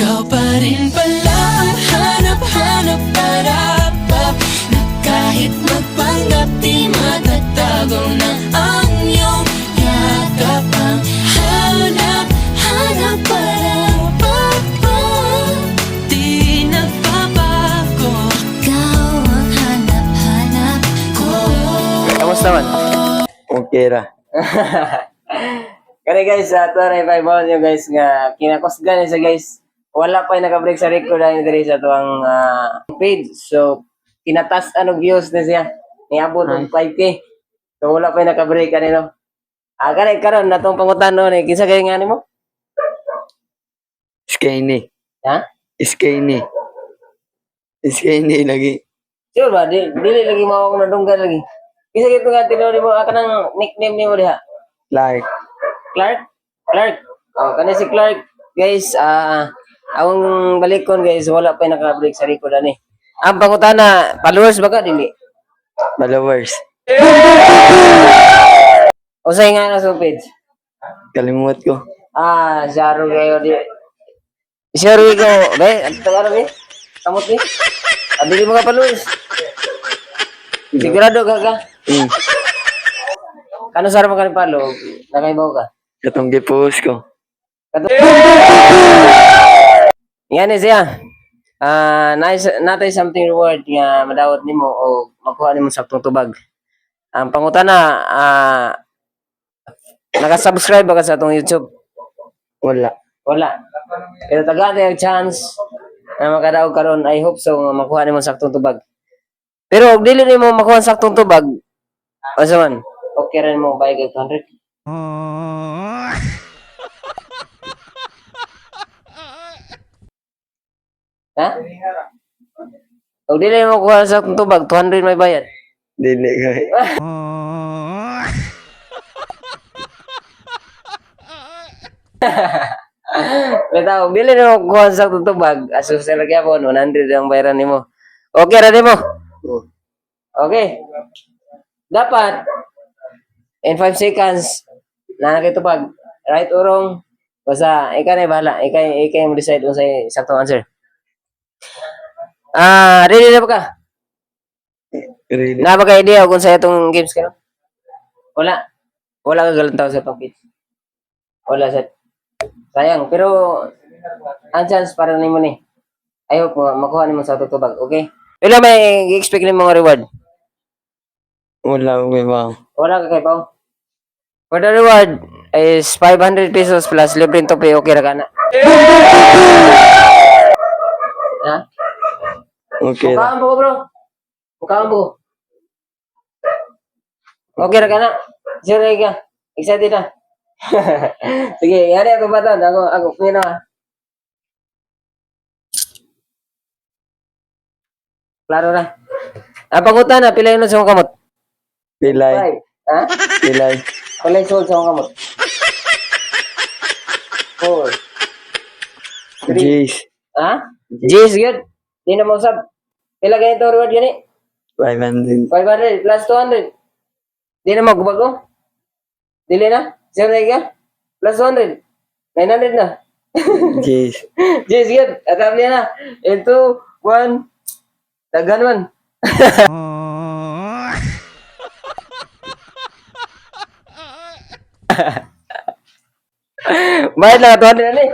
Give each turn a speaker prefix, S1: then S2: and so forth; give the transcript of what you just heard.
S1: Ikaw pa rin pala ang hanap-hanap para na kahit magpanggap di matatago na ang iyong yakap. Ang hanap-hanap para di nagbabago. Ikaw ang hanap-hanap ko.
S2: Kamusta man?
S3: Okay ra.
S2: Kani guys, ato na i-five nyo guys nga kinakusgan sa guys. Wala pa yung naka-break sa record dahil diri sa tuwang page. So, kinatas views na siya. Niabot ng 5K. So, wala pa yung naka-break kanino. Kani karon natong pangutan no ni kinsa kay ngani mo?
S3: Skinny.
S2: Ha?
S3: Skinny. Skinny lagi.
S2: Sure ba? Dili lagi mao akong nadunggan lagi. Kinsa kay nga tinori mo kanang nickname nimo diha?
S3: Like.
S2: Clark. Oh, kani si Clark. Guys, ang balikon guys, wala pa yung naka-break sa record ani. Ang pangutana, followers ba ka dili?
S3: Followers.
S2: Usay nga na sa page.
S3: Kalimut ko.
S2: Zaro kayo di. Zaro ko, be, ang tagaro be. Kamot be. Dili mo ka followers. Sigurado ka. Kano saro mo ka ni follow? Nakaibaw ka.
S3: Katong gipost ko.
S2: Yan siya. Natay something reward nga madawat nimo o makuha nimo saktong tubag. Ang pangutana, naka-subscribe ba ka sa atong YouTube?
S3: Wala.
S2: Wala. Pero tagad yung chance na makadaog karon. I hope so nga makuha nimo saktong tubag. Pero og dili nimo makuha saktong tubag, asa man? Okay rin mo bayad 200. Ha? O dili mo kuha sa tubag, 200 may bayad.
S3: Dili kay.
S2: Bitaw, dili mo kuha sa tubag, asus sa lagyan po, 100 ang bayaran nimo. Okay ra nimo? Okay. Dapat in 5 seconds na nakitubag. Right or wrong? Basta ikaw na bahala. Ikaw mo decide kung sa saktong answer. Ready na ba ka?
S3: Really.
S2: Na ba ka idea kung sa itong games ka? Wala. Wala ka galantaw sa itong kids. Wala sa... Sayang. Pero, ang chance para nimo ni. I hope makuha nimo sa tutubag. Okay? Wala may i-expect ni mga reward.
S3: Wala ko ba?
S2: Wala ka kay Pao. For the reward is 500 pesos plus libreng tope. Okay ra ka na. Ha?
S3: Okay ra.
S2: Bukaan po, bro. Bukaan po. Okay ra ka na. Sure ka. Excited na. Sige, yari ako ba ito? Ako, pina. Klaro na. Pangutan na, pilay nun sa mga kamot.
S3: Pilay.
S2: Right. Ha?
S3: Pilay.
S2: Pilay sul sa mga kamot. 4. 3.
S3: Jeez.
S2: Ha? Jeez, good. Di na mausap. Pila ganito reward gani?
S3: 500.
S2: 500 plus 200. Di na magbago? Dili na? Sino na ka? Plus 200. 900 na.
S3: Jeez.
S2: Jeez, good. Atap niya na. In 2, 1. Daghan man. Bayad lang 200 na ni.